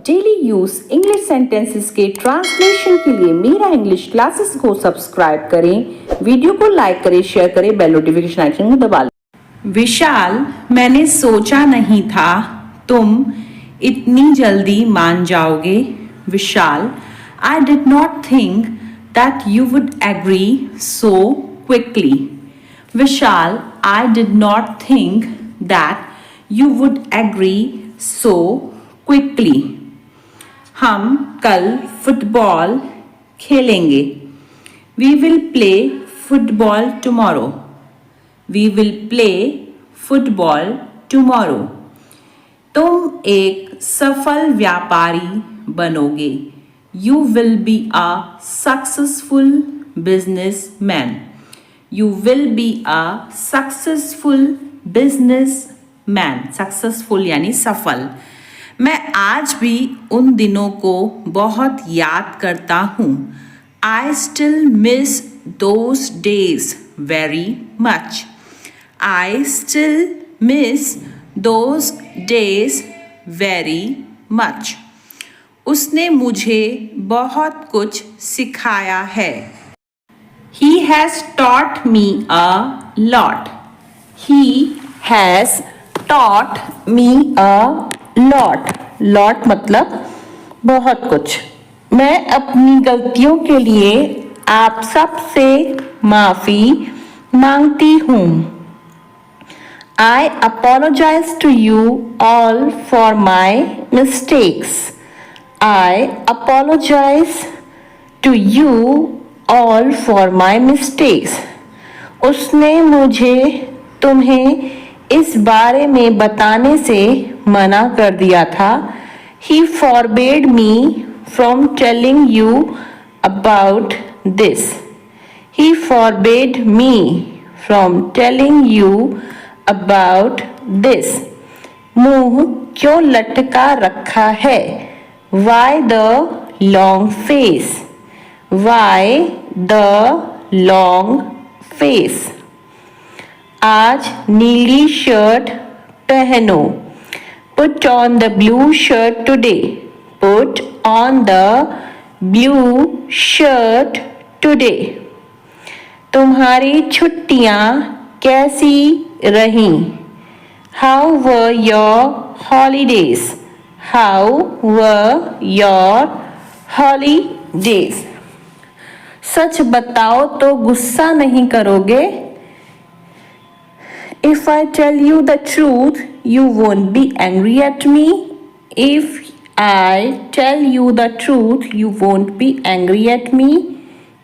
Daily use English sentences के translation के लिए मेरा इंग्लिश क्लासेस को सब्सक्राइब करें, वीडियो को लाइक करें, शेयर करें, बेल नोटिफिकेशन आइकन को दबा लें। विशाल, मैंने सोचा नहीं था तुम इतनी जल्दी मान जाओगे। विशाल, I did not think that you would agree so quickly. Vishal, I did not think that you would agree so quickly. हम कल फुटबॉल खेलेंगे। We will play football tomorrow. We will play football tomorrow. तुम एक सफल व्यापारी बनोगे। You will be a successful businessman. You will be a successful businessman. Successful यानी सफल। मैं आज भी उन दिनों को बहुत याद करता हूँ। I still miss those days very much. I still miss those days very much. उसने मुझे बहुत कुछ सिखाया है। He has taught me a lot. He has taught me a lot. Lot मतलब बहुत कुछ। मैं अपनी गलतियों के लिए आप सब से माफ़ी मांगती हूँ। I apologize to you all for my mistakes. I apologize to you all for my mistakes. उसने मुझे तुम्हें इस बारे में बताने से मना कर दिया था। He forbade me from telling you about this. He forbade me from telling you about this. मुंह क्यों लटका रखा है? Why the long face? Why the long face? आज नीली शर्ट पहनो। Put on the blue shirt today. Put on the blue shirt today. तुम्हारी छुट्टियां कैसी रहीं? How were your holidays? How were your holidays? सच बताओ तो गुस्सा नहीं करोगे? If I tell you the truth, you won't be angry at me. If I tell you the truth, you won't be angry at me.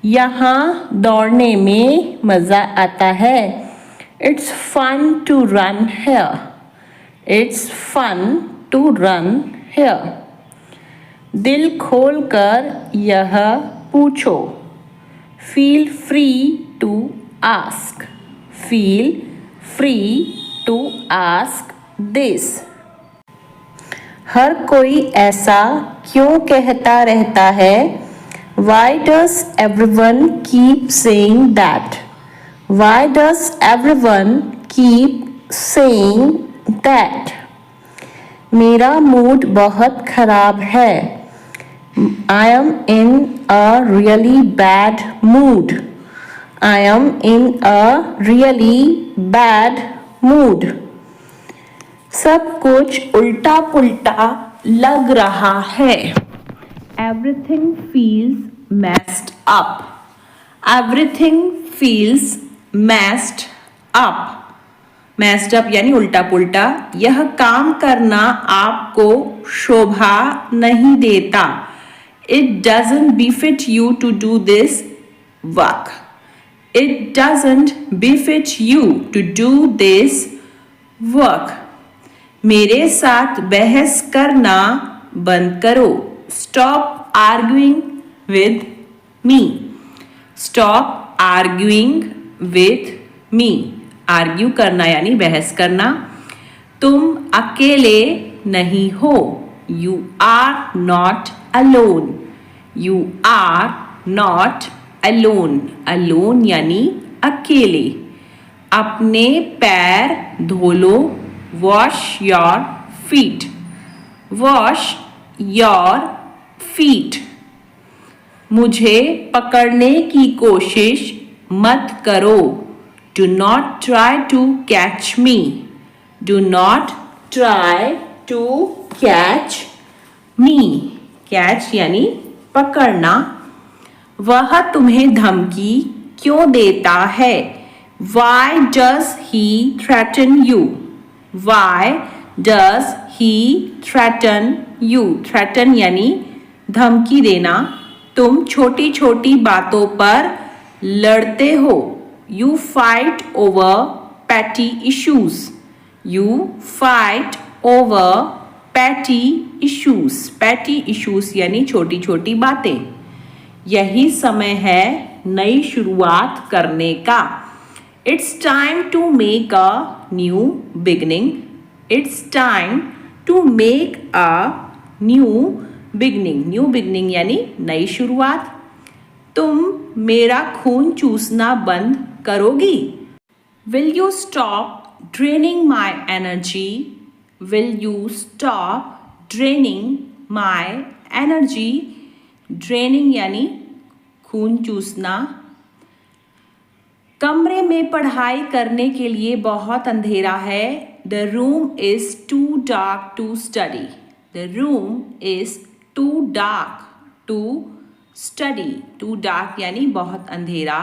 यहाँ दौड़ने में मज़ा आता है। It's fun to run here. It's fun to run here. दिल खोल कर यह पूछो। Feel free to ask. Feel free to ask this. हर कोई ऐसा क्यों कहता रहता है? Why does everyone keep saying that? Why does everyone keep saying that? मेरा मूड बहुत खराब है। I am in a really bad mood. I am in a really bad mood. सब कुछ उल्टा पुल्टा लग रहा है। Everything feels messed up. Everything feels messed up. Messed up यानी उल्टा पुल्टा। यह काम करना आपको शोभा नहीं देता। It doesn't befit you to do this work. It doesn't befit you to do this work. मेरे साथ बहस करना बंद करो। Stop arguing with me. Stop arguing with me. Argue करना यानी बहस करना। तुम अकेले नहीं हो। You are not alone. You are not alone. Alone यानी अकेले। अपने पैर धो लो। Wash your feet. Wash your feet. मुझे पकड़ने की कोशिश मत करो। Do not try to catch me. Do not try to catch me. Catch यानी पकड़ना। वह तुम्हें धमकी क्यों देता है? Why does he threaten you? Why does he threaten you? Threaten यानी धमकी देना। तुम छोटी छोटी बातों पर लड़ते हो। You fight over petty issues. You fight over petty issues. Petty issues यानी छोटी छोटी बातें। यही समय है नई शुरुआत करने का। It's time to make a new beginning. It's time to make a new beginning. New beginning यानी नई शुरुआत। तुम मेरा खून चूसना बंद करोगी? Will you stop draining my energy? Will you stop draining my energy? Draining यानी खून चूसना। कमरे में पढ़ाई करने के लिए बहुत अंधेरा है। The room is too dark to study. The room is too dark to study. Too dark यानी बहुत अंधेरा।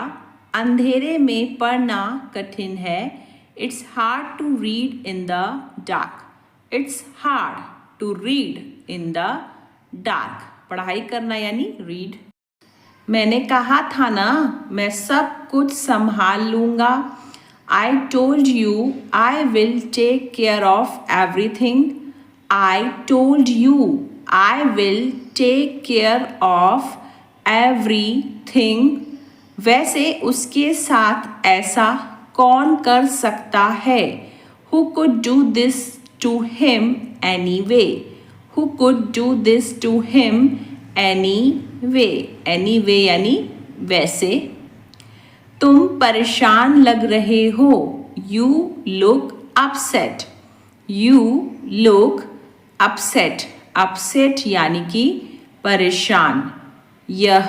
अंधेरे में पढ़ना कठिन है। It's hard to read in the dark. It's hard to read in the dark. पढ़ाई करना यानी read। मैंने कहा था ना मैं सब कुछ संभाल लूँगा। I told you I will take care of everything. I told you I will take care of everything. वैसे उसके साथ ऐसा कौन कर सकता है? Who could do this to him anyway? Who could do this to him anyway? Anyway यानी वैसे। तुम परेशान लग रहे हो। You look upset. You look upset. Upset यानी कि परेशान। यह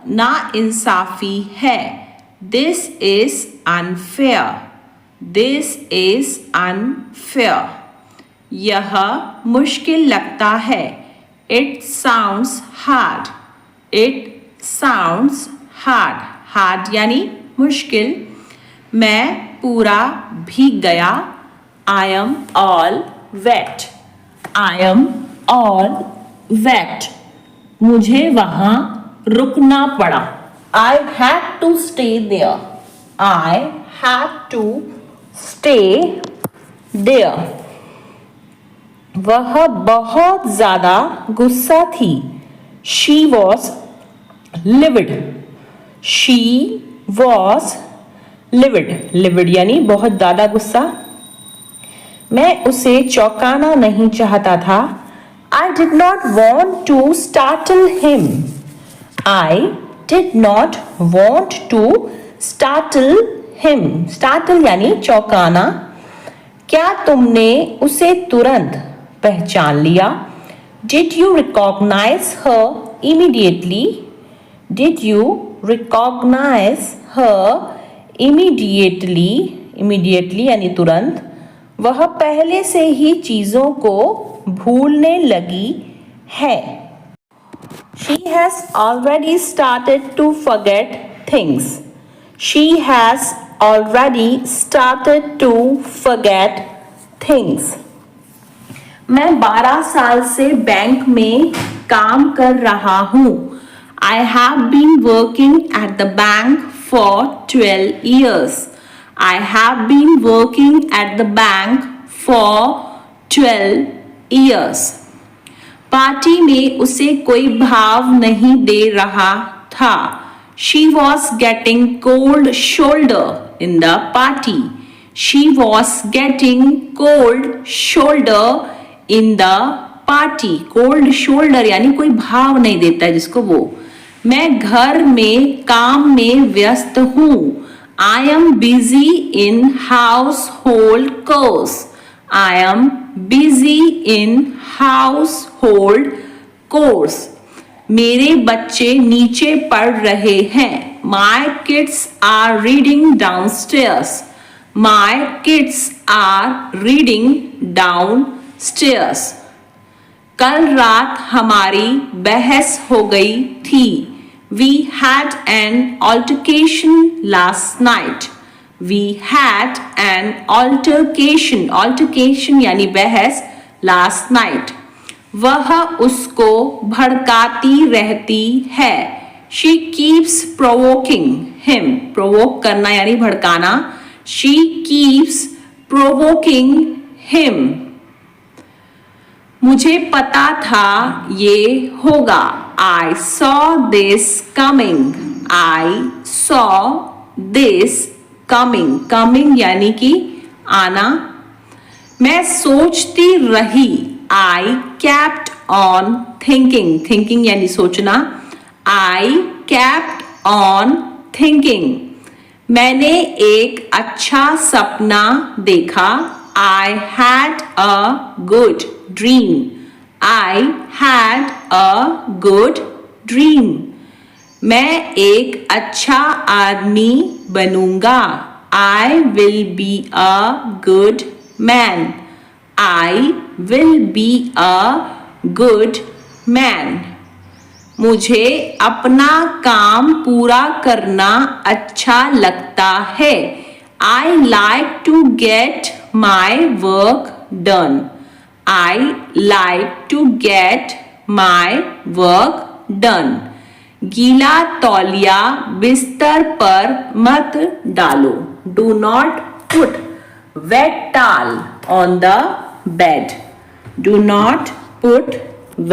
नाइंसाफी है। This is unfair. This is unfair. यह मुश्किल लगता है। It sounds hard. It sounds hard. Hard यानी मुश्किल। मैं पूरा भीग गया। I am all wet. I am all wet. मुझे वहाँ रुकना पड़ा। I had to stay there. I had to stay there. वह बहुत ज़्यादा गुस्सा थी। She was livid. She was livid. Livid यानी बहुत ज़्यादा गुस्सा। मैं उसे चौंकाना नहीं चाहता था। I did not want to startle him. I did not want to startle him. Startle यानी चौंकाना। क्या तुमने उसे तुरंत पहचान लिया? Did you recognize her immediately? Did you recognize her immediately? Immediately यानी तुरंत। वह पहले से ही चीज़ों को भूलने लगी है। She has already started to forget things. She has already started to forget things. मैं 12 साल से बैंक में काम कर रहा हूँ। I have been working at the bank for 12 years. I have been working at the bank for 12 years. Party में उसे कोई भाव नहीं दे रहा था। She was getting cold shoulder in the party. She was getting cold shoulder in the party. Cold shoulder यानी कोई भाव नहीं देता जिसको वो। मैं घर में काम में व्यस्त हूँ। I am busy in household chores. I am busy in household chores. मेरे बच्चे नीचे पढ़ रहे हैं। My kids are reading downstairs. My kids are reading downstairs. कल रात हमारी बहस हो गई थी। We had an altercation last night. We had an altercation यानी बहस last night. वह उसको भड़काती रहती है। She keeps provoking him. Provoke करना यानी भड़काना। She keeps provoking him. मुझे पता था ये होगा। I saw this coming. I saw this coming. Coming यानी कि आना। मैं सोचती रही। I kept on thinking. Thinking यानी सोचना। I kept on thinking. मैंने एक अच्छा सपना देखा। I had a good dream. I had a good dream. मैं एक अच्छा आदमी बनूंगा। I will be a good man. I will be a good man. मुझे अपना काम पूरा करना अच्छा लगता है। I like to get my work done. I like to get my work done. गीला तौलिया बिस्तर पर मत डालो. Do not put wet towel on the bed. Do not put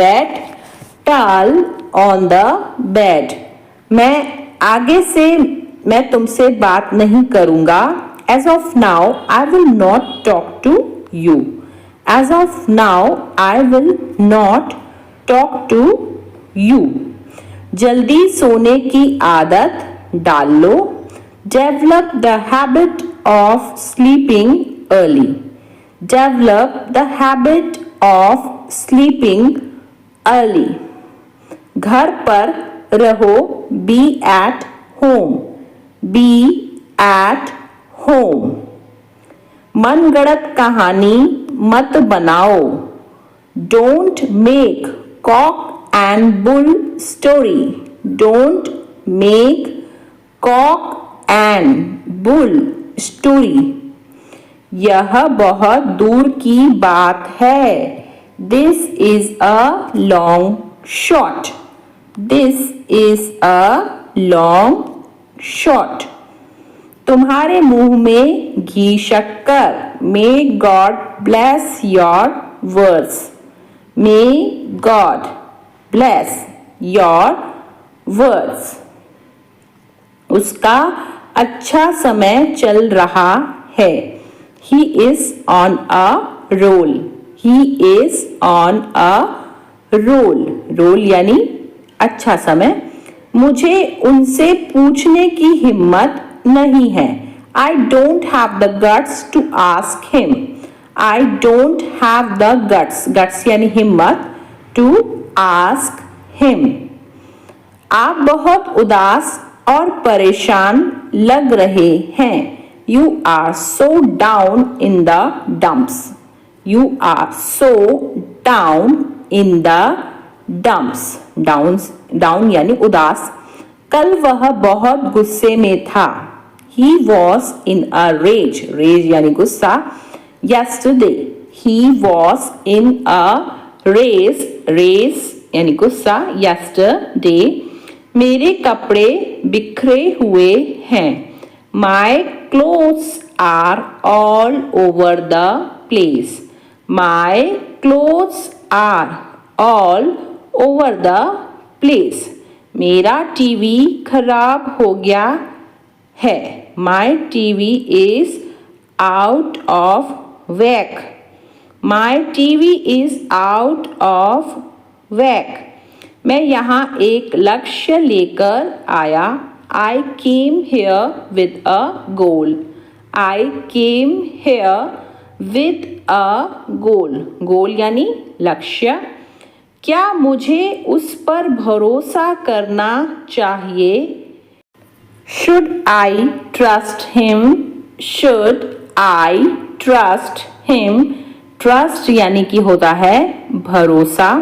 wet towel on the bed. मैं तुमसे बात नहीं करूंगा. As of now, I will not talk to you. As of now, I will not talk to you. जल्दी सोने की आदत डाल लो. Develop the habit of sleeping early. Develop the habit of sleeping early. घर पर रहो. Be at home. Be at home. मनगढ़ंत कहानी मत बनाओ. Don't make cock and bull story. Don't make cock and bull story. यह बहुत दूर की बात है. This is a long shot. This is a long shot. तुम्हारे मुंह में घी शक्कर. May God bless your words. May God bless your words. उसका अच्छा समय चल रहा है. He is on a roll. He is on a roll. Roll यानी अच्छा समय. मुझे उनसे पूछने की हिम्मत नहीं है. I don't have the guts to ask him. I don't have the guts. Guts यानी हिम्मत. To ask him. आप बहुत उदास और परेशान लग रहे हैं. You are so down in the dumps. You are so down in the dumps. Down यानी उदास. कल वह बहुत गुस्से में था. He was in a rage. Rage यानी गुस्सा. Yesterday. He was in a rage. Rage यानी गुस्सा. Yesterday. मेरे कपड़े बिखरे हुए हैं. My clothes are all over the place. My clothes are all over the place. मेरा टीवी खराब हो गया है. My TV is out of whack. My TV is out of whack. मैं यहाँ एक लक्ष्य लेकर आया. I came here with a goal. I came here with a goal. Goal यानी लक्ष्य. क्या मुझे उस पर भरोसा करना चाहिए? Should I trust him? Should I trust him? Trust यानी कि होता है भरोसा।